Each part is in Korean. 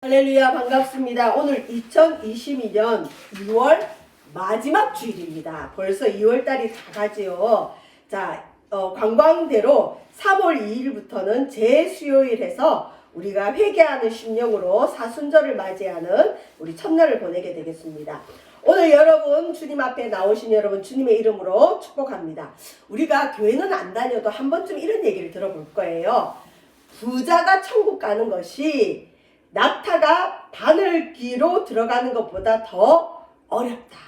할렐루야, 반갑습니다. 오늘 2022년 6월 마지막 주일입니다. 벌써 2월달이 다 가지요. 자, 관광대로 3월 2일부터는 제수요일 해서 우리가 회개하는 심령으로 사순절을 맞이하는 우리 첫날을 보내게 되겠습니다. 오늘 여러분, 주님 앞에 나오신 여러분, 주님의 이름으로 축복합니다. 우리가 교회는 안 다녀도 한 번쯤 이런 얘기를 들어볼 거예요. 부자가 천국 가는 것이 낙타가 바늘귀로 들어가는 것보다 더 어렵다.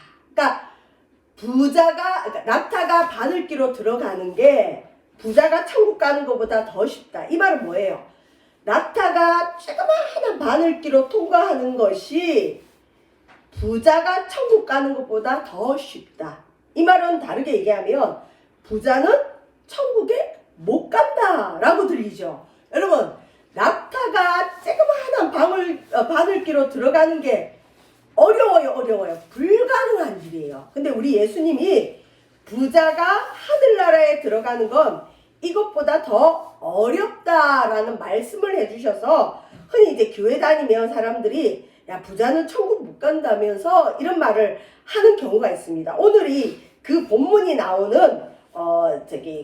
그러니까 낙타가 바늘귀로 들어가는 게 부자가 천국 가는 것보다 더 쉽다. 이 말은 뭐예요? 낙타가 조그마한 바늘귀로 통과하는 것이 부자가 천국 가는 것보다 더 쉽다. 이 말은 다르게 얘기하면 부자는 천국에 못 간다라고 들리죠. 여러분, 낙타가 조그마한 바늘귀로 들어가는 게 어려워요. 불가능한 일이에요. 근데 우리 예수님이 부자가 하늘나라에 들어가는 건 이것보다 더 어렵다라는 말씀을 해주셔서 흔히 이제 교회 다니면 사람들이 야, 부자는 천국 못 간다면서 이런 말을 하는 경우가 있습니다. 오늘이 그 본문이 나오는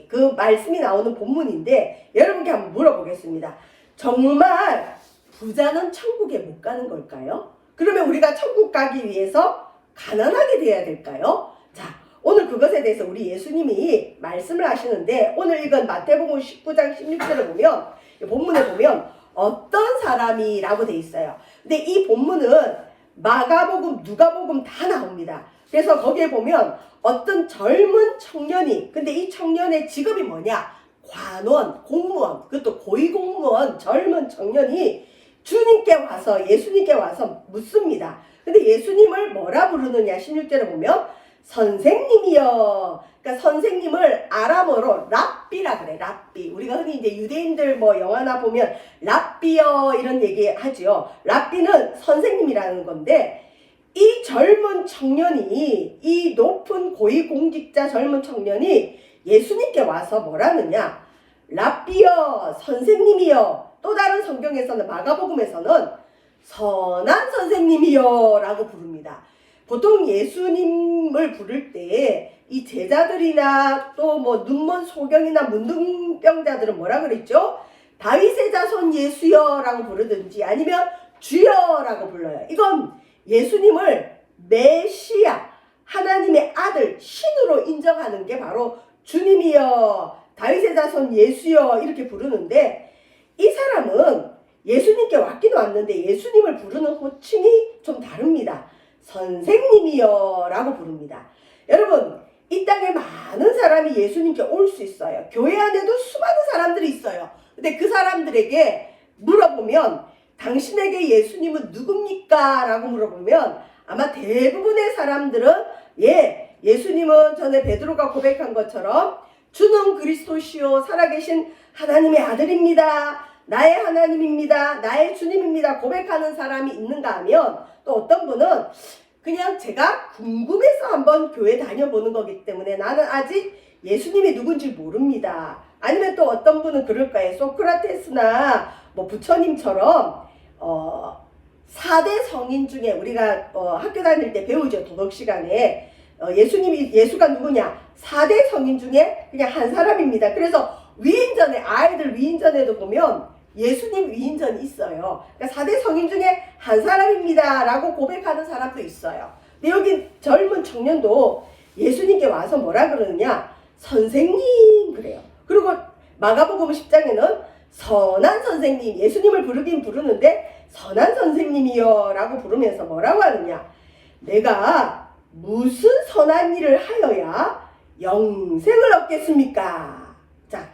그 말씀이 나오는 본문인데 여러분께 한번 물어보겠습니다. 정말 부자는 천국에 못 가는 걸까요? 그러면 우리가 천국 가기 위해서 가난하게 돼야 될까요? 자, 오늘 그것에 대해서 우리 예수님이 말씀을 하시는데 오늘 읽은 마태복음 19장 16절을 보면 본문에 보면 어떤 사람이라고 돼 있어요. 근데 이 본문은 마가복음, 누가복음 다 나옵니다. 그래서 거기에 보면 어떤 젊은 청년이, 근데 이 청년의 직업이 뭐냐? 관원, 공무원, 그것도 고위공무원 젊은 청년이 예수님께 와서 묻습니다. 근데 예수님을 뭐라 부르느냐? 16절에 보면 선생님이여. 그러니까 선생님을 아람어로 랍비라 그래. 랍비. 우리가 흔히 이제 유대인들 영화나 보면 랍비여 이런 얘기 하지요. 랍비는 선생님이라는 건데 이 젊은 청년이, 이 높은 고위공직자 젊은 청년이 예수님께 와서 뭐라느냐? 랍비여, 선생님이여. 또 다른 성경에서는, 마가복음에서는 선한 선생님이여 라고 부릅니다. 보통 예수님을 부를 때 이 제자들이나 또 눈먼 소경이나 문둥병자들은 뭐라 그랬죠? 다윗의 자손 예수여 라고 부르든지 아니면 주여 라고 불러요. 이건 예수님을 메시아, 하나님의 아들, 신으로 인정하는 게 바로 주님이여, 다윗의 자손 예수여 이렇게 부르는데 이 사람은 예수님께 왔긴 왔는데 예수님을 부르는 호칭이 좀 다릅니다. 선생님이여 라고 부릅니다. 여러분, 이 땅에 많은 사람이 예수님께 올 수 있어요. 교회 안에도 수많은 사람들이 있어요. 근데 그 사람들에게 물어보면 당신에게 예수님은 누굽니까? 라고 물어보면 아마 대부분의 사람들은 예수님은 전에 베드로가 고백한 것처럼 주는 그리스도시요 살아계신 하나님의 아들입니다. 나의 하나님입니다. 나의 주님입니다. 고백하는 사람이 있는가 하면 또 어떤 분은 그냥 제가 궁금해서 한번 교회 다녀보는 거기 때문에 나는 아직 예수님이 누군지 모릅니다. 아니면 또 어떤 분은 그럴 거예요. 소크라테스나 부처님처럼 4대 성인 중에 우리가 학교 다닐 때 배우죠. 도덕 시간에 예수가 누구냐? 4대 성인 중에 그냥 한 사람입니다. 그래서 아이들 위인전에도 보면 예수님 위인전이 있어요. 그러니까 4대 성인 중에 한 사람입니다 라고 고백하는 사람도 있어요. 근데 여기 젊은 청년도 예수님께 와서 뭐라 그러느냐? 선생님 그래요. 그리고 마가복음 10장에는 선한 선생님, 예수님을 부르긴 부르는데 선한 선생님이여 라고 부르면서 뭐라고 하느냐? 내가 무슨 선한 일을 하여야 영생을 얻겠습니까? 자,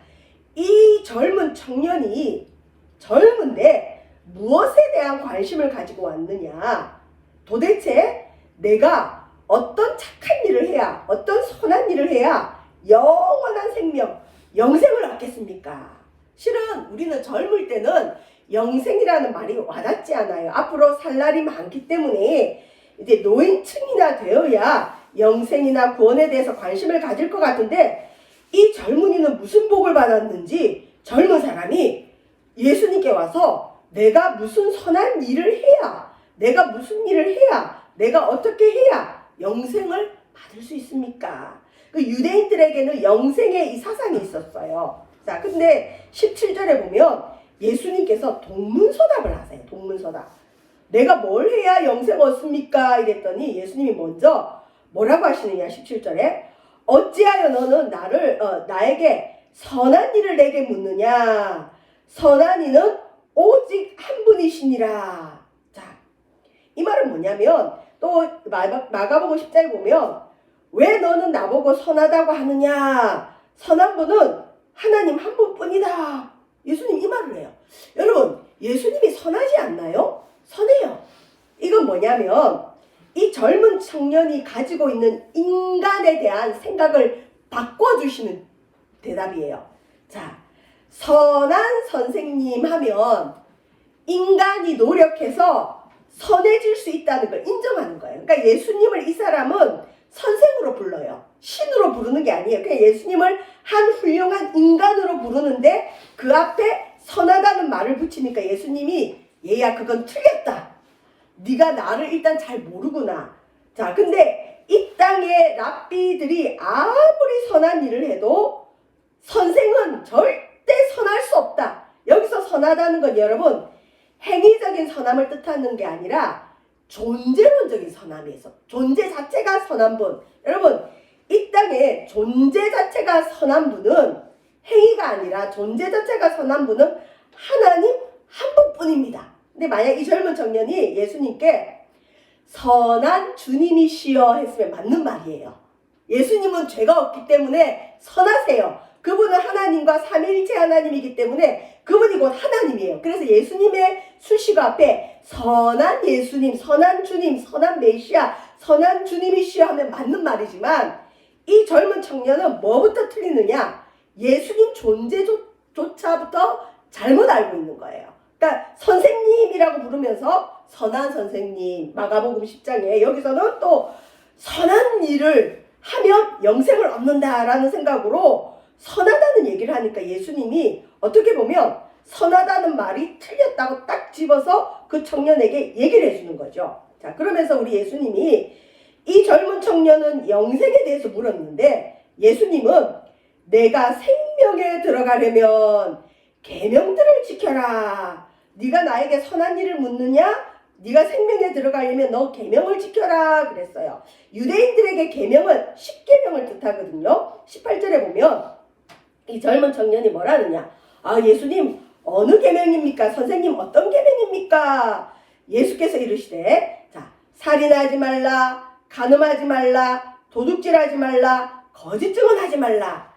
이 젊은 청년이 젊은데 무엇에 대한 관심을 가지고 왔느냐? 도대체 내가 어떤 착한 일을 해야, 어떤 선한 일을 해야 영원한 생명, 영생을 얻겠습니까? 실은 우리는 젊을 때는 영생이라는 말이 와닿지 않아요. 앞으로 살 날이 많기 때문에 이제 노인층이나 되어야 영생이나 구원에 대해서 관심을 가질 것 같은데 이 젊은이는 무슨 복을 받았는지 젊은 사람이 예수님께 와서 내가 무슨 선한 일을 해야, 내가 무슨 일을 해야, 내가 어떻게 해야 영생을 받을 수 있습니까? 그 유대인들에게는 영생의 이 사상이 있었어요. 자, 근데 17절에 보면 예수님께서 동문서답을 하세요. 동문서답. 내가 뭘 해야 영생 얻습니까? 이랬더니 예수님이 먼저 뭐라고 하시느냐? 17절에 어찌하여 너는 나에게 선한 일을 내게 묻느냐? 선한 이는 오직 한 분이시니라. 자, 이 말은 뭐냐면 또 마가복음 10장에 보면 왜 너는 나보고 선하다고 하느냐? 선한 분은 하나님 한 분뿐이다. 예수님 이 말을 해요. 여러분, 예수님이 선하지 않나요? 선해요. 이건 뭐냐면 이 젊은 청년이 가지고 있는 인간에 대한 생각을 바꿔주시는 대답이에요. 자, 선한 선생님 하면 인간이 노력해서 선해질 수 있다는 걸 인정하는 거예요. 그러니까 예수님을 이 사람은 선생으로 불러요. 신으로 부르는 게 아니에요. 그냥 예수님을 한 훌륭한 인간으로 부르는데 그 앞에 선하다는 말을 붙이니까 예수님이 얘야 그건 틀렸다. 네가 나를 일단 잘 모르구나. 자, 근데 이 땅의 랍비들이 아무리 선한 일을 해도 선생은 절대 선할 수 없다. 여기서 선하다는 건 여러분 행위적인 선함을 뜻하는 게 아니라 존재론적인 선함이에요. 존재 자체가 선한 분. 여러분 이 땅에 존재 자체가 선한 분은 행위가 아니라 존재 자체가 선한 분은 하나님 한 분뿐입니다. 근데 만약 이 젊은 청년이 예수님께 선한 주님이시여 했으면 맞는 말이에요. 예수님은 죄가 없기 때문에 선하세요. 그분은 하나님과 삼위일체 하나님이기 때문에 그분이 곧 하나님이에요. 그래서 예수님의 수식어 앞에 선한 예수님, 선한 주님, 선한 메시아, 선한 주님이시여 하면 맞는 말이지만 이 젊은 청년은 뭐부터 틀리느냐? 예수님 존재조차부터 잘못 알고 있는 거예요. 그러니까 선생님이라고 부르면서 선한 선생님, 마가복음 10장에 여기서는 또 선한 일을 하면 영생을 얻는다라는 생각으로 선하다는 얘기를 하니까 예수님이 어떻게 보면 선하다는 말이 틀렸다고 딱 집어서 그 청년에게 얘기를 해주는 거죠. 자, 그러면서 우리 예수님이 이 젊은 청년은 영생에 대해서 물었는데 예수님은 내가 생명에 들어가려면 계명들을 지켜라. 네가 나에게 선한 일을 묻느냐? 네가 생명에 들어가려면 너 계명을 지켜라 그랬어요. 유대인들에게 계명은 10계명을 뜻하거든요. 18절에 보면 이 젊은 청년이 뭐라느냐? 아, 예수님 어느 계명입니까? 선생님 어떤 계명입니까? 예수께서 이르시되 자, 살인하지 말라, 간음하지 말라, 도둑질하지 말라, 거짓 증언하지 말라.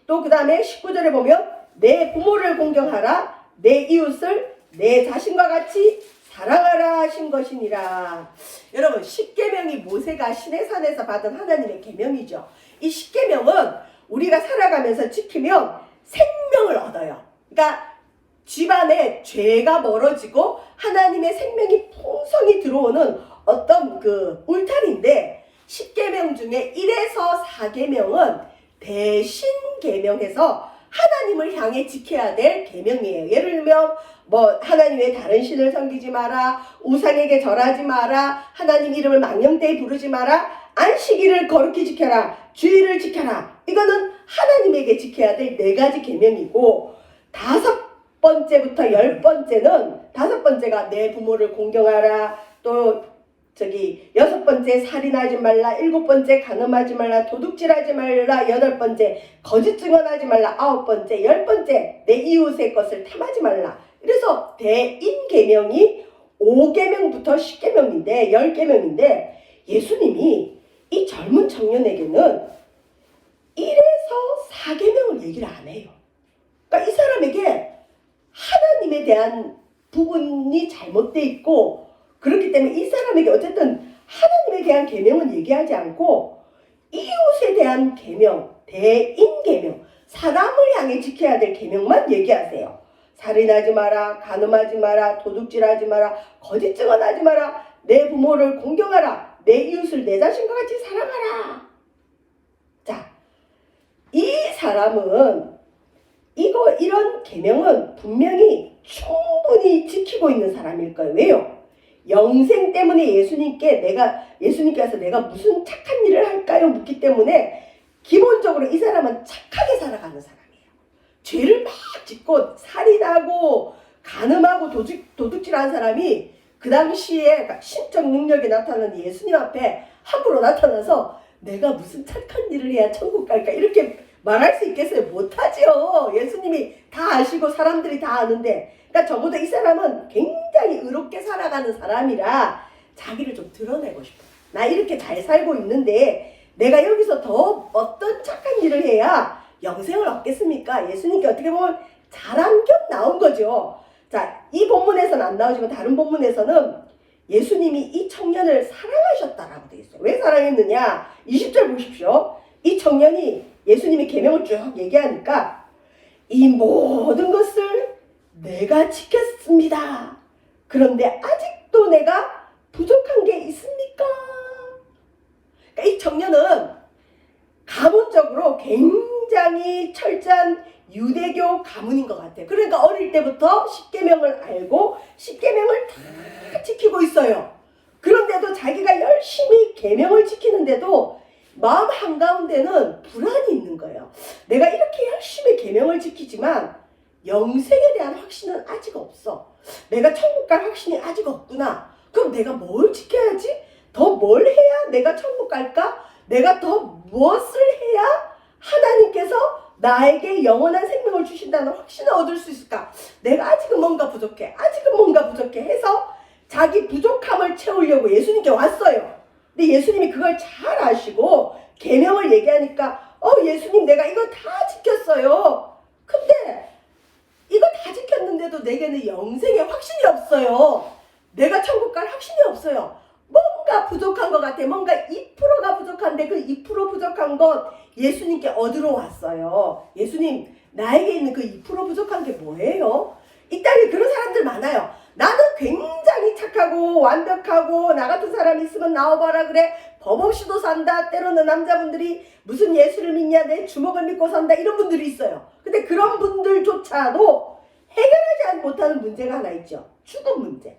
또 그 다음에 19절에 보면 내 부모를 공경하라, 내 이웃을 내 자신과 같이 사랑하라 하신 것이니라. 여러분 10계명이 모세가 시내산에서 받은 하나님의 계명이죠. 이 10계명은 우리가 살아가면서 지키면 생명을 얻어요. 그러니까 집안에 죄가 멀어지고 하나님의 생명이 풍성히 들어오는 어떤 그 울타리인데 10계명 중에 1에서 4계명은 대신 계명해서 하나님을 향해 지켜야 될 계명이에요. 예를 들면 뭐 하나님 외에 다른 신을 섬기지 마라, 우상에게 절하지 마라, 하나님 이름을 망령되이 부르지 마라, 안식일을 거룩히 지켜라, 주일을 지켜라. 이거는 하나님에게 지켜야 될 4가지 계명이고 5번째부터 10번째는 5번째가 내 부모를 공경하라, 또 6번째 살인하지 말라, 7번째 간음하지 말라, 도둑질하지 말라, 8번째 거짓 증언하지 말라, 9번째 10번째 내 이웃의 것을 탐하지 말라. 그래서 대인계명이 5계명부터 10계명인데 10계명인데 예수님이 이 젊은 청년에게는 1에서 4계명을 얘기를 안 해요. 그러니까 이 사람에게 하나님에 대한 부분이 잘못되어 있고 그렇기 때문에 이 사람에게 어쨌든 하나님에 대한 계명은 얘기하지 않고 이웃에 대한 계명, 대인계명, 사람을 향해 지켜야 될 계명만 얘기하세요. 살인하지 마라, 간음하지 마라, 도둑질하지 마라, 거짓 증언하지 마라, 내 부모를 공경하라, 내 이웃을 내 자신과 같이 사랑하라. 자, 이 사람은 이런 계명은 분명히 충분히 지키고 있는 사람일 거예요. 왜요? 영생 때문에 예수님께서 내가 무슨 착한 일을 할까요? 묻기 때문에 기본적으로 이 사람은 착하게 살아가는 사람이에요. 죄를 막 짓고 살인하고 간음하고 도둑질하는 사람이 그 당시에 신적 능력이 나타나는 예수님 앞에 함부로 나타나서 내가 무슨 착한 일을 해야 천국 갈까 이렇게 말할 수 있겠어요? 못하죠. 예수님이 다 아시고 사람들이 다 아는데, 그러니까 적어도 이 사람은 굉장히 의롭게 살아가는 사람이라 자기를 좀 드러내고 싶어요. 나 이렇게 잘 살고 있는데 내가 여기서 더 어떤 착한 일을 해야 영생을 얻겠습니까? 예수님께 어떻게 보면 자랑 겸 나온 거죠. 자, 이 본문에서는 안 나오지만 다른 본문에서는 예수님이 이 청년을 사랑하셨다라고 되어 있어요. 왜 사랑했느냐? 20절 보십시오. 이 청년이 예수님이 계명을 쭉 얘기하니까 이 모든 것을 내가 지켰습니다. 그런데 아직도 내가 부족한 게 있습니까? 그러니까 이 청년은 가문적으로 굉장히 철저한 유대교 가문인 것 같아요. 그러니까 어릴 때부터 십계명을 알고 십계명을 다 지키고 있어요. 그런데도 자기가 열심히 계명을 지키는데도 마음 한가운데는 불안이 있는 거예요. 내가 이렇게 열심히 계명을 지키지만 영생에 대한 확신은 아직 없어. 내가 천국 갈 확신이 아직 없구나. 그럼 내가 뭘 지켜야지? 더 뭘 해야 내가 천국 갈까? 내가 더 무엇을 해야 하나님께서 나에게 영원한 생명을 주신다는 확신을 얻을 수 있을까? 내가 아직은 뭔가 부족해. 해서 자기 부족함을 채우려고 예수님께 왔어요. 근데 예수님이 그걸 잘 아시고 계명을 얘기하니까 예수님 내가 이거 다 지켰어요. 근데 이거 다 지켰는데도 내게는 영생의 확신이 없어요. 내가 천국 갈 확신이 없어요. 뭔가 부족한 것 같아. 뭔가 2%가 부족한데 그 2% 부족한 것 예수님께 얻으러 왔어요. 예수님 나에게 있는 그 2% 부족한 게 뭐예요? 이 땅에 그런 사람들 많아요. 나는 굉장히 착하고 완벽하고 나 같은 사람이 있으면 나와봐라 그래. 법 없이도 산다. 때로는 남자분들이 무슨 예수를 믿냐 내 주먹을 믿고 산다 이런 분들이 있어요. 근데 그런 분들조차도 해결하지 못하는 문제가 하나 있죠. 죽음 문제.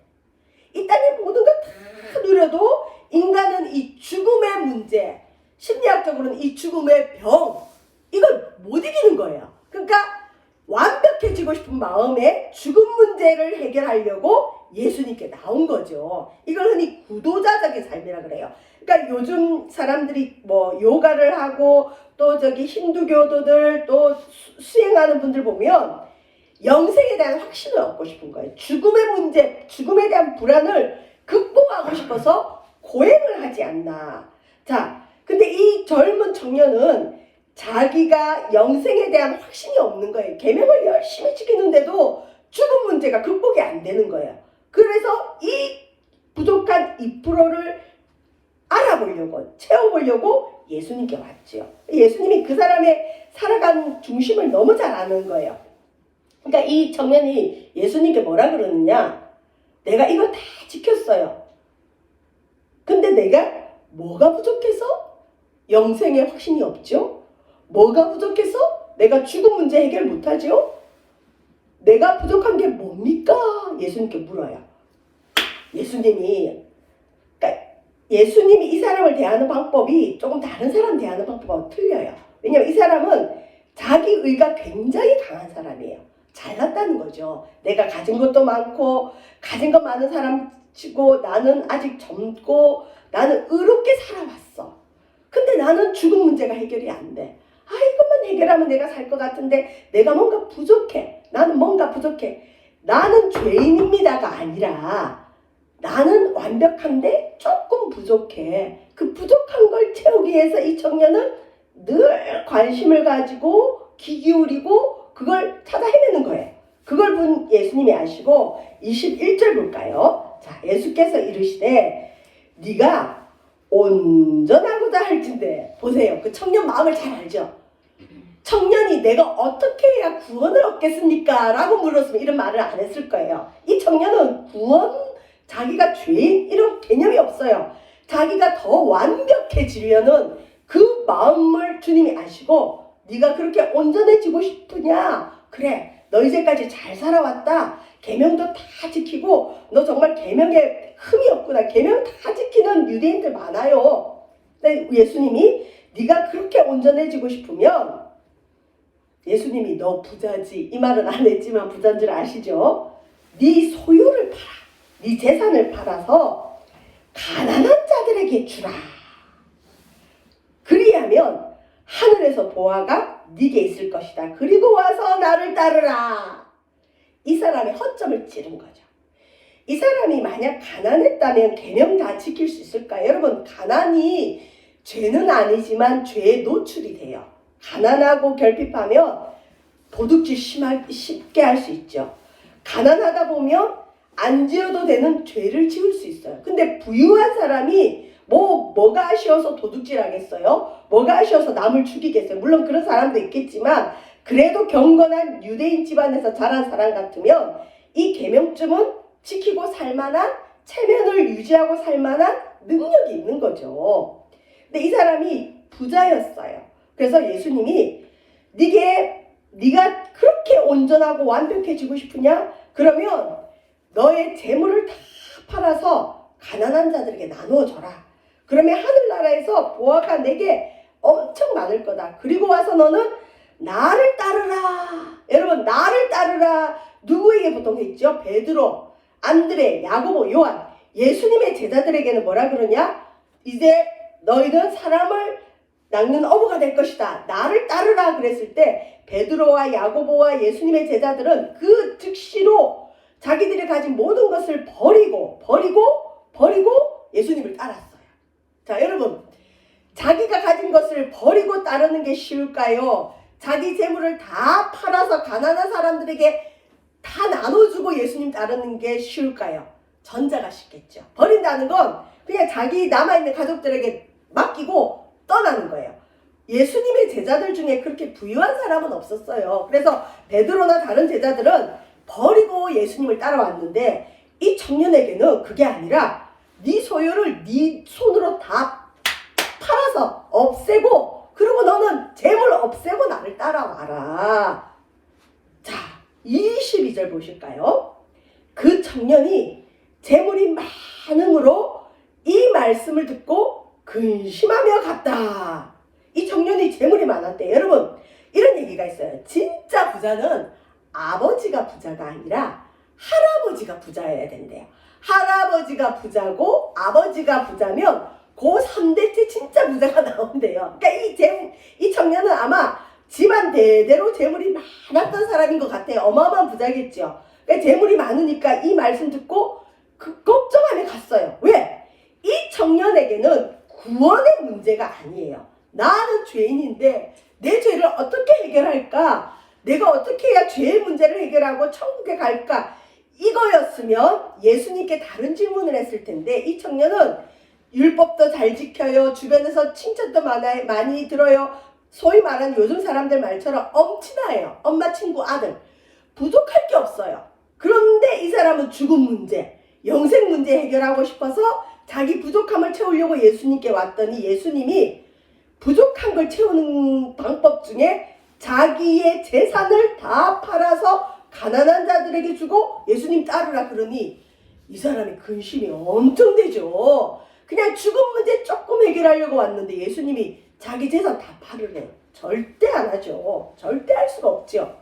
이 땅의 모든 걸 다 누려도 인간은 이 죽음의 문제, 심리학적으로는 이 죽음의 병, 이걸 못 이기는 거예요. 그러니까 완벽해지고 싶은 마음에 죽음 문제를 해결하려고 예수님께 나온 거죠. 이걸 흔히 구도자적인 삶이라 그래요. 그러니까 요즘 사람들이 뭐 요가를 하고 또 힌두교도들 또 수행하는 분들 보면 영생에 대한 확신을 얻고 싶은 거예요. 죽음의 문제, 죽음에 대한 불안을 극복하고 싶어서 고행을 하지 않나. 자, 근데 이 젊은 청년은 자기가 영생에 대한 확신이 없는 거예요. 계명을 열심히 지키는데도 죽음 문제가 극복이 안 되는 거예요. 그래서 이 부족한 2%를 알아보려고, 채워보려고 예수님께 왔죠. 예수님이 그 사람의 살아간 중심을 너무 잘 아는 거예요. 그러니까 이 청년이 예수님께 뭐라 그러느냐? 내가 이거 다 지켰어요. 근데 내가 뭐가 부족해서 영생에 확신이 없죠? 뭐가 부족해서 내가 죽음 문제 해결 못하죠? 내가 부족한 게 뭡니까? 예수님께 물어요. 예수님이 이 사람을 대하는 방법이 조금 다른 사람 대하는 방법하고 틀려요. 왜냐하면 이 사람은 자기 의가 굉장히 강한 사람이에요. 잘났다는 거죠. 내가 가진 것도 많고 가진 것 많은 사람 치고 나는 아직 젊고 나는 의롭게 살아왔어. 근데 나는 죽음 문제가 해결이 안 돼. 이것만 해결하면 내가 살 것 같은데 내가 뭔가 부족해. 나는 뭔가 부족해. 나는 죄인입니다가 아니라 나는 완벽한데 조금 부족해. 그 부족한 걸 채우기 위해서 이 청년은 늘 관심을 가지고 귀 기울이고 그걸 찾아 헤매는 거예요. 그걸 본 예수님이 아시고 21절 볼까요? 자, 예수께서 이르시되 네가 온전하고자 할진대. 보세요. 그 청년 마음을 잘 알죠? 청년이 내가 어떻게 해야 구원을 얻겠습니까? 라고 물었으면 이런 말을 안 했을 거예요. 이 청년은 구원, 자기가 죄인 이런 개념이 없어요. 자기가 더 완벽해지려는 그 마음을 주님이 아시고 네가 그렇게 온전해지고 싶으냐? 그래, 너 이제까지 잘 살아왔다. 계명도 다 지키고 너 정말 계명에 흠이 없구나. 계명 다 지키는 유대인들 많아요. 근데 예수님이 네가 그렇게 온전해지고 싶으면 예수님이 너 부자지 이 말은 안 했지만 부자인 줄 아시죠? 네 소유를 팔아. 네 재산을 팔아서 가난한 자들에게 주라. 그리하면 하늘에서 보화가 네게 있을 것이다. 그리고 와서 나를 따르라. 이 사람의 허점을 찌른 거죠. 이 사람이 만약 가난했다면 계명 다 지킬 수 있을까요? 여러분, 가난이 죄는 아니지만 죄에 노출이 돼요. 가난하고 결핍하면 도둑질 쉽게 할 수 있죠. 가난하다 보면 안 지어도 되는 죄를 지을 수 있어요. 근데 부유한 사람이 뭐가 아쉬워서 도둑질 하겠어요? 뭐가 아쉬워서 남을 죽이겠어요? 물론 그런 사람도 있겠지만 그래도 경건한 유대인 집안에서 자란 사람 같으면 이 계명쯤은 지키고 살만한 체면을 유지하고 살만한 능력이 있는 거죠. 근데 이 사람이 부자였어요. 그래서 예수님이 네가 그렇게 온전하고 완벽해지고 싶으냐? 그러면 너의 재물을 다 팔아서 가난한 자들에게 나누어 줘라. 그러면 하늘나라에서 보화가 내게 엄청 많을 거다. 그리고 와서 너는 나를 따르라. 여러분, 나를 따르라. 누구에게 보통 했죠? 베드로, 안드레, 야고보, 요한. 예수님의 제자들에게는 뭐라 그러냐? 이제 너희는 사람을 낚는 어부가 될 것이다. 나를 따르라 그랬을 때 베드로와 야고보와 예수님의 제자들은 그 즉시로 자기들이 가진 모든 것을 버리고 예수님을 따랐어요. 자, 여러분, 자기가 가진 것을 버리고 따르는 게 쉬울까요? 자기 재물을 다 팔아서 가난한 사람들에게 다 나눠주고 예수님 따르는 게 쉬울까요? 전자가 쉽겠죠. 버린다는 건 그냥 자기 남아있는 가족들에게 맡기고 떠나는 거예요. 예수님의 제자들 중에 그렇게 부유한 사람은 없었어요. 그래서 베드로나 다른 제자들은 버리고 예수님을 따라왔는데 이 청년에게는 그게 아니라 네 소유를 네 손으로 다 팔아서 없애고 그리고 너는 재물 없애고 나를 따라와라. 자, 22절 보실까요? 그 청년이 재물이 많음으로 이 말씀을 듣고 근심하며 갔다. 이 청년이 재물이 많았대. 여러분, 이런 얘기가 있어요. 진짜 부자는 아버지가 부자가 아니라 할아버지가 부자여야 된대요. 할아버지가 부자고 아버지가 부자면 그 3대째 진짜 부자가 나온대요. 그러니까 이 청년은 아마 집안 대대로 재물이 많았던 사람인 것 같아요. 어마어마한 부자겠죠. 그러니까 재물이 많으니까 이 말씀 듣고 걱정하며 갔어요. 왜? 이 청년에게는 구원의 문제가 아니에요. 나는 죄인인데 내 죄를 어떻게 해결할까? 내가 어떻게 해야 죄의 문제를 해결하고 천국에 갈까? 이거였으면 예수님께 다른 질문을 했을 텐데 이 청년은 율법도 잘 지켜요. 주변에서 칭찬도 많이 들어요. 소위 말하는 요즘 사람들 말처럼 엄친아예요. 엄마, 친구, 아들. 부족할 게 없어요. 그런데 이 사람은 죽음 문제, 영생 문제 해결하고 싶어서 자기 부족함을 채우려고 예수님께 왔더니 예수님이 부족한 걸 채우는 방법 중에 자기의 재산을 다 팔아서 가난한 자들에게 주고 예수님 따르라 그러니 이 사람이 근심이 엄청 되죠. 그냥 죽음 문제 조금 해결하려고 왔는데 예수님이 자기 재산 다 팔으래요. 절대 안 하죠. 절대 할 수가 없죠.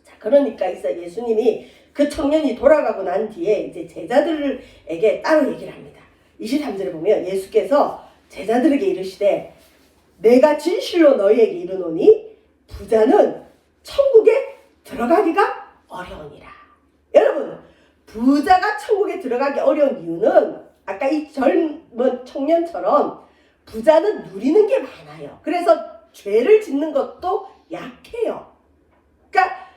자, 그러니까 예수님이 그 청년이 돌아가고 난 뒤에 이제 제자들에게 따로 얘기를 합니다. 23절에 보면 예수께서 제자들에게 이르시되 내가 진실로 너희에게 이르노니 부자는 천국에 들어가기가 어려우니라. 여러분, 부자가 천국에 들어가기 어려운 이유는 아까 이 젊은 청년처럼 부자는 누리는 게 많아요. 그래서 죄를 짓는 것도 약해요. 그러니까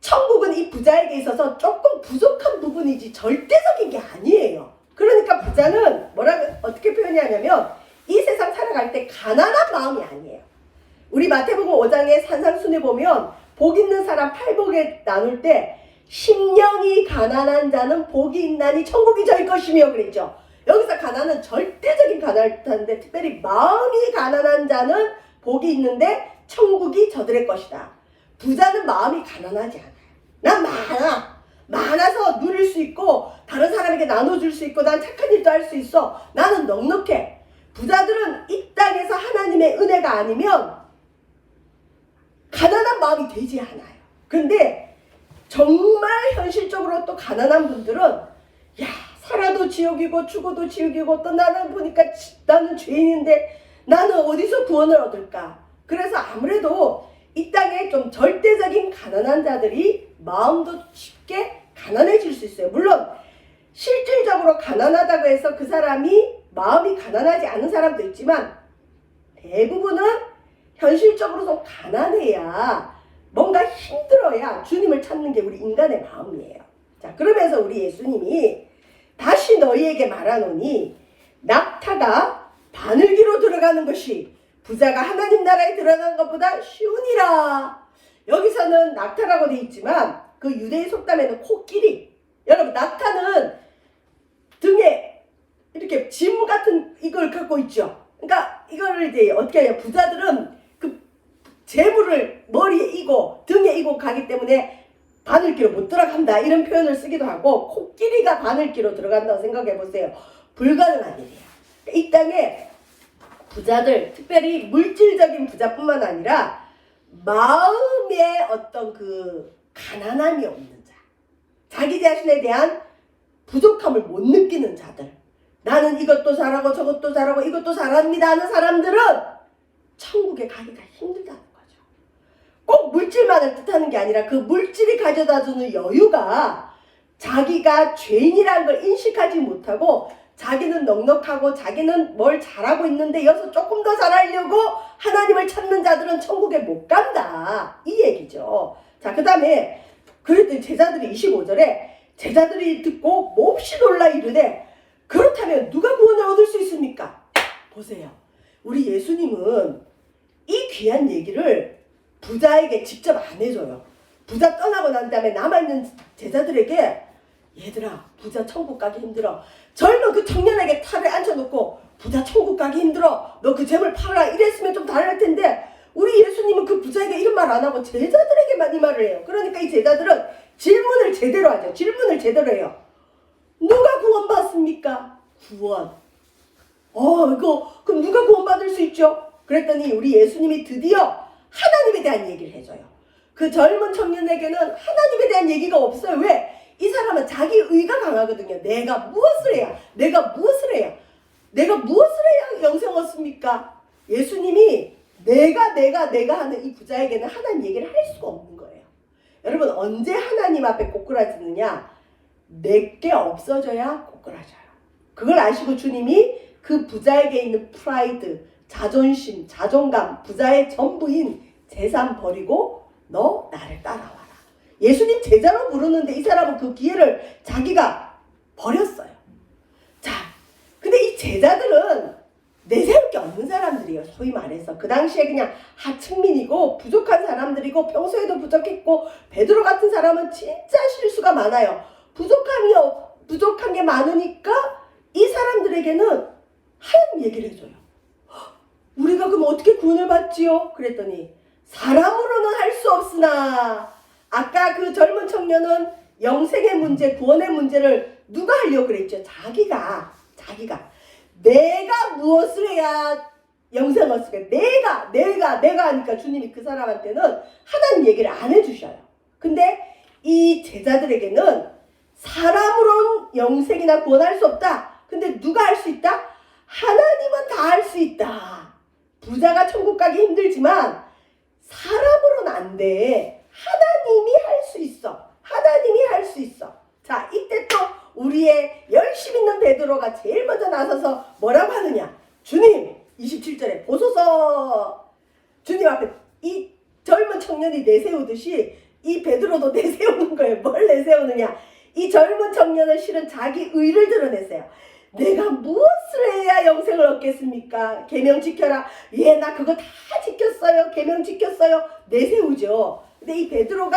천국은 이 부자에게 있어서 조금 부족한 부분이지 절대적인 게 아니에요. 그러니까 부자는 어떻게 표현하냐면 이 세상 살아갈 때 가난한 마음이 아니에요. 우리 마태복음 5장의 산상순에 보면 복 있는 사람 팔복에 나눌 때 심령이 가난한 자는 복이 있나니 천국이 저희 것이며 그랬죠. 여기서 가난은 절대적인 가난한데 특별히 마음이 가난한 자는 복이 있는데 천국이 저들의 것이다. 부자는 마음이 가난하지 않아요. 난 많아. 많아서 누릴 수 있고 다른 사람에게 나눠줄 수 있고 난 착한 일도 할 수 있어. 나는 넉넉해. 부자들은 이 땅에서 하나님의 은혜가 아니면 가난한 마음이 되지 않아요. 근데 정말 현실적으로 또 가난한 분들은 야, 살아도 지옥이고 죽어도 지옥이고 또 나는 보니까 나는 죄인인데 나는 어디서 구원을 얻을까? 그래서 아무래도 이 땅에 좀 절대적인 가난한 자들이 마음도 쉽게 가난해질 수 있어요. 물론 실질적으로 가난하다고 해서 그 사람이 마음이 가난하지 않은 사람도 있지만 대부분은 현실적으로 좀 가난해야 뭔가 힘들어야 주님을 찾는 게 우리 인간의 마음이에요. 자, 그러면서 우리 예수님이 다시 너희에게 말하노니 낙타가 바늘기로 들어가는 것이 부자가 하나님 나라에 들어가는 것보다 쉬우니라. 여기서는 낙타라고 되어 있지만 그 유대의 속담에는 코끼리. 여러분, 낙타는 등에 이렇게 짐 같은 이걸 갖고 있죠. 그러니까 이거를 이제 어떻게 하냐, 부자들은 그 재물을 머리에 이고 등에 이고 가기 때문에 바늘기로 못 들어간다 이런 표현을 쓰기도 하고, 코끼리가 바늘기로 들어간다고 생각해 보세요. 불가능한 일이에요. 이 땅에 부자들, 특별히 물질적인 부자뿐만 아니라 마음의 어떤 그 가난함이 없는 자, 자기 자신에 대한 부족함을 못 느끼는 자들, 나는 이것도 잘하고 저것도 잘하고 이것도 잘합니다 하는 사람들은 천국에 가기가 힘들다는 거죠. 꼭 물질만을 뜻하는 게 아니라 그 물질이 가져다주는 여유가 자기가 죄인이라는 걸 인식하지 못하고 자기는 넉넉하고 자기는 뭘 잘하고 있는데 여기서 조금 더 잘하려고 하나님을 찾는 자들은 천국에 못 간다, 이 얘기죠. 자, 그 다음에 그랬더니 제자들이 25절에 제자들이 듣고 몹시 놀라 이르되 그렇다면 누가 구원을 얻을 수 있습니까? 보세요. 우리 예수님은 이 귀한 얘기를 부자에게 직접 안 해줘요. 부자 떠나고 난 다음에 남아있는 제자들에게 얘들아, 부자 천국 가기 힘들어. 젊은 그 청년에게 탈에 앉혀놓고 부자 천국 가기 힘들어. 너 그 재물 팔아라. 이랬으면 좀 다를 텐데 우리 예수님은 그 부자에게 이런 말 안 하고 제자들에게만 이 말을 해요. 그러니까 이 제자들은 질문을 제대로 하죠. 질문을 제대로 해요. 누가 구원받습니까? 구원. 이거 그럼 누가 구원받을 수 있죠? 그랬더니 우리 예수님이 드디어 하나님에 대한 얘기를 해줘요. 그 젊은 청년에게는 하나님에 대한 얘기가 없어요. 왜? 이 사람은 자기 의가 강하거든요. 내가 무엇을 해야? 내가 무엇을 해야? 내가 무엇을 해야 영생 얻습니까? 예수님이 내가 하는 이 부자에게는 하나님 얘기를 할 수가 없는 거예요. 여러분, 언제 하나님 앞에 꼬꾸라지느냐? 내게 없어져야 꼬꾸라져요. 그걸 아시고 주님이 그 부자에게 있는 프라이드, 자존심, 자존감, 부자의 전부인 재산 버리고 너 나를 따라와라. 예수님 제자로 부르는데 이 사람은 그 기회를 자기가 버렸어요. 자, 근데 이 제자들은 내세울 게 없는 사람들이에요. 소위 말해서 그 당시에 그냥 하층민이고 부족한 사람들이고 평소에도 부족했고, 베드로 같은 사람은 진짜 실수가 많아요. 부족한 게 많으니까 이 사람들에게는 하나님 얘기를 해줘요. 우리가 그럼 어떻게 구원을 받지요? 그랬더니 사람으로는 할 수 없으나, 아까 그 젊은 청년은 영생의 문제, 구원의 문제를 누가 하려고 그랬죠? 자기가 내가 무엇을 해야 영생을 얻을까? 내가 하니까 주님이 그 사람한테는 하나님 얘기를 안 해주셔요. 근데 이 제자들에게는 사람으로는 영생이나 구원할 수 없다. 근데 누가 할 수 있다? 하나님은 다 할 수 있다. 부자가 천국 가기 힘들지만 사람으로는 안 돼. 하나님이 할 수 있어. 하나님이 할 수 있어. 자, 이때 또 우리의 열심 있는 베드로가 제일 먼저 나서서 뭐라고 하느냐? 주님, 27절에 보소서. 주님 앞에 이 젊은 청년이 내세우듯이 이 베드로도 내세우는 거예요. 뭘 내세우느냐? 이 젊은 청년은 실은 자기 의를 드러냈어요. 내가 무엇을 해야 영생을 얻겠습니까? 계명 지켜라. 예, 나 그거 다 지켰어요. 계명 지켰어요. 내세우죠. 근데 이 베드로가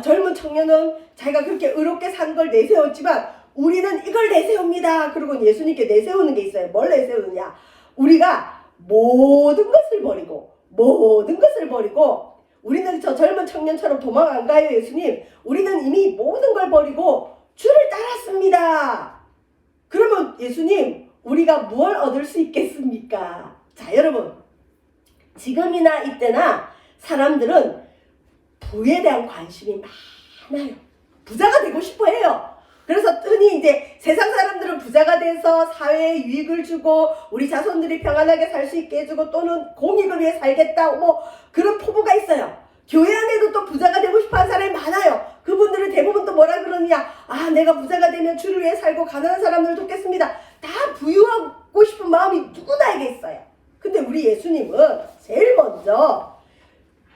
젊은 청년은 자기가 그렇게 의롭게 산 걸 내세웠지만 우리는 이걸 내세웁니다. 그리고 예수님께 내세우는 게 있어요. 뭘 내세우느냐? 우리가 모든 것을 버리고 우리는 저 젊은 청년처럼 도망 안 가요, 예수님. 우리는 이미 모든 걸 버리고 주를 따랐습니다. 그러면 예수님, 우리가 무엇을 얻을 수 있겠습니까? 자, 여러분, 지금이나 이때나 사람들은 부에 대한 관심이 많아요. 부자가 되고 싶어 해요. 그래서 흔히 이제 세상 사람들은 부자가 돼서 사회에 유익을 주고 우리 자손들이 평안하게 살 수 있게 해주고 또는 공익을 위해 살겠다 뭐 그런 포부가 있어요. 교회 안에도 또 부자가 되고 싶어하는 사람이 많아요. 그분들은 대부분 또 뭐라 그러느냐, 아 내가 부자가 되면 주를 위해 살고 가난한 사람들을 돕겠습니다. 다 부유하고 싶은 마음이 누구나에게 있어요. 근데 우리 예수님은 제일 먼저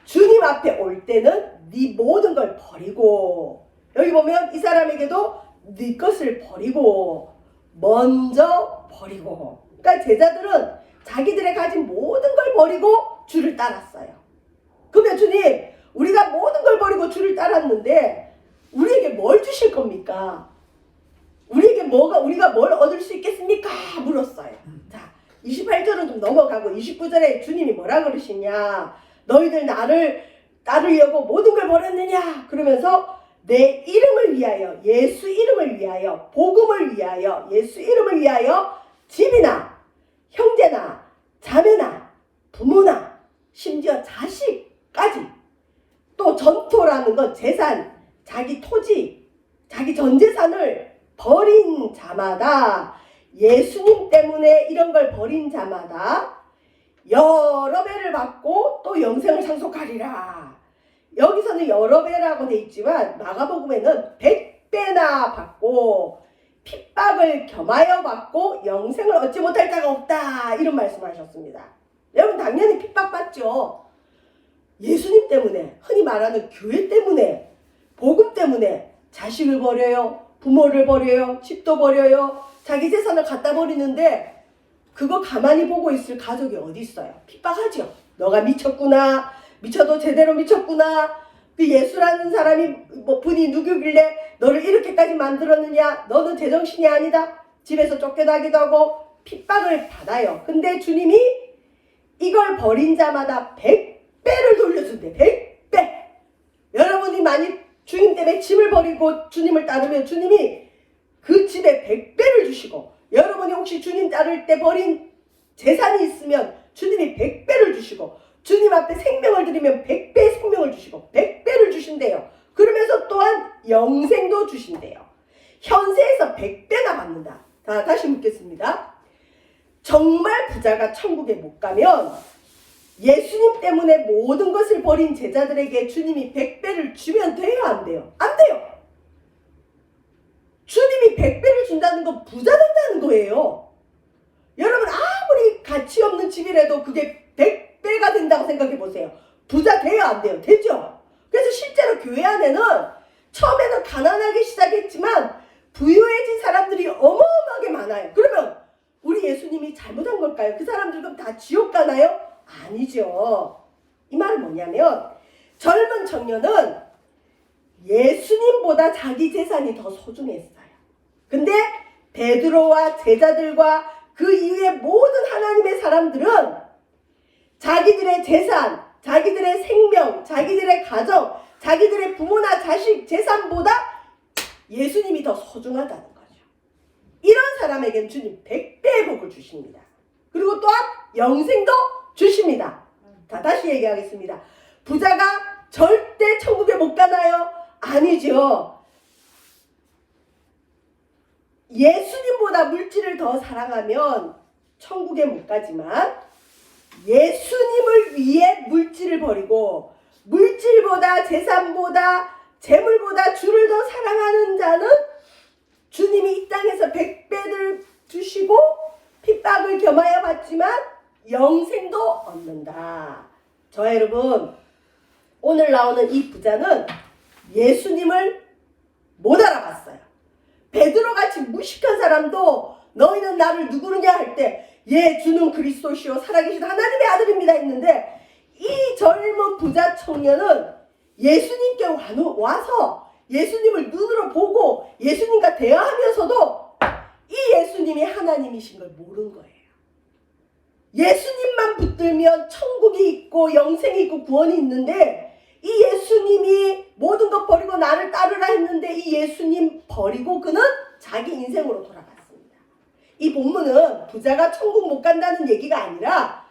주님 앞에 올 때는 네 모든 걸 버리고, 여기 보면 이 사람에게도 네 것을 버리고 먼저 버리고, 그러니까 제자들은 자기들의 가진 모든 걸 버리고 주를 따랐어요. 그러면 주님, 우리가 모든 걸 버리고 주를 따랐는데 우리에게 뭘 주실 겁니까? 우리에게 우리가 뭘 얻을 수 있겠습니까? 물었어요. 자, 28절은 좀 넘어가고 29절에 주님이 뭐라 그러시냐, 너희들 나를 따르려고 모든 걸 버렸느냐? 그러면서 내 이름을 위하여, 예수 이름을 위하여, 복음을 위하여, 예수 이름을 위하여 집이나 형제나 자매나 부모나 심지어 자식까지, 또 전토라는 건 재산, 자기 토지, 자기 전 재산을 버린 자마다, 예수님 때문에 이런 걸 버린 자마다 여러 배를 받고 또 영생을 상속하리라. 여기서는 여러 배라고 돼 있지만 마가복음에는 100배나 받고 핍박을 겸하여 받고 영생을 얻지 못할 자가 없다, 이런 말씀하셨습니다. 여러분 당연히 핍박받죠. 예수님 때문에, 흔히 말하는 교회 때문에, 복음 때문에 자식을 버려요, 부모를 버려요, 집도 버려요, 자기 재산을 갖다 버리는데 그거 가만히 보고 있을 가족이 어디 있어요? 핍박하죠. 너가 미쳤구나, 미쳐도 제대로 미쳤구나, 그 예수라는 사람이 뭐 분이 누구길래 너를 이렇게까지 만들었느냐, 너는 제정신이 아니다, 집에서 쫓겨나기도 하고 핍박을 받아요. 근데 주님이 이걸 버린 자마다 100배를 돌려준대. 100배. 여러분이 만약 주님 때문에 짐을 버리고 주님을 따르면 주님이 그 집에 100배를 주시고, 여러분이 혹시 주님 따를 때 버린 재산이 있으면 주님이 100배를 주시고, 주님 앞에 생명을 드리면 100배의 생명을 주시고 100배를 주신대요. 그러면서 또한 영생도 주신대요. 현세에서 100배나 받는다. 자, 다시 묻겠습니다. 정말 부자가 천국에 못 가면 예수님 때문에 모든 것을 버린 제자들에게 주님이 100배를 주면 돼요, 안 돼요? 안 돼요. 주님이 100배를 준다는 건 부자 된다는 거예요. 여러분 아무리 가치 없는 집이라도 그게 100배가 된다고 생각해 보세요. 부자 돼요, 안 돼요? 되죠. 그래서 실제로 교회 안에는 처음에는 가난하게 시작했지만 부유해진 사람들이 어마어마하게 많아요. 그러면 우리 예수님이 잘못한 걸까요? 그 사람들 그럼 다 지옥 가나요? 아니죠. 이 말은 뭐냐면 젊은 청년은 예수님보다 자기 재산이 더 소중했어요. 근데 베드로와 제자들과 그 이후의 모든 하나님의 사람들은 자기들의 재산, 자기들의 생명, 자기들의 가정, 자기들의 부모나 자식 재산보다 예수님이 더 소중하다는 거죠. 이런 사람에게는 주님 100배의 복을 주십니다. 그리고 또한 영생도 주십니다. 자, 다시 얘기하겠습니다. 부자가 절대 천국에 못 가나요? 아니죠. 예수님보다 물질을 더 사랑하면 천국에 못 가지만, 예수님을 위해 물질을 버리고 물질보다 재산보다 재물보다 주를 더 사랑하는 자는 주님이 이 땅에서 100배를 주시고 핍박을 겸하여 받지만 영생도 얻는다. 저 여러분, 오늘 나오는 이 부자는 예수님을 못 알아봤어요. 베드로같이 무식한 사람도 너희는 나를 누구느냐 할 때 예, 주는 그리스도시요 살아계신 하나님의 아들입니다 했는데, 이 젊은 부자 청년은 예수님께 와서 예수님을 눈으로 보고 예수님과 대화하면서도 이 예수님이 하나님이신 걸 모르는 거예요. 예수님만 붙들면 천국이 있고 영생이 있고 구원이 있는데 이 예수님이 모든 것 버리고 나를 따르라 했는데 이 예수님 버리고 그는 자기 인생으로 돌아갔습니다. 이 본문은 부자가 천국 못 간다는 얘기가 아니라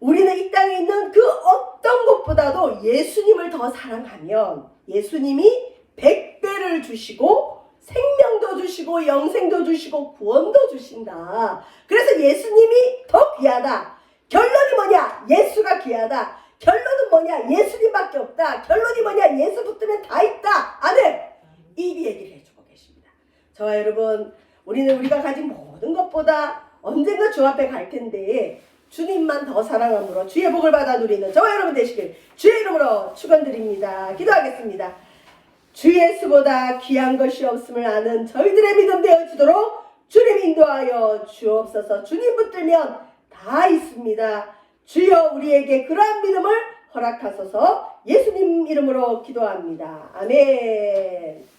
우리는 이 땅에 있는 그 어떤 것보다도 예수님을 더 사랑하면 예수님이 100배를 주시고 생명도 주시고 영생도 주시고 구원도 주신다. 그래서 예수님이 더 귀하다. 결론이 뭐냐? 예수가 귀하다. 결론은 뭐냐? 예수님밖에 없다. 결론이 뭐냐? 예수 붙으면 다 있다. 아멘. 이 얘기를 해주고 계십니다. 저와 여러분, 우리는 우리가 가진 모든 것보다 언젠가 주 앞에 갈 텐데 주님만 더 사랑함으로 주의 복을 받아 누리는 저와 여러분 되시길 주의 이름으로 축원드립니다. 기도하겠습니다. 주 예수보다 귀한 것이 없음을 아는 저희들의 믿음 되어지도록 주님 인도하여 주옵소서. 주님 붙들면 다 있습니다. 주여 우리에게 그러한 믿음을 허락하소서. 예수님 이름으로 기도합니다. 아멘.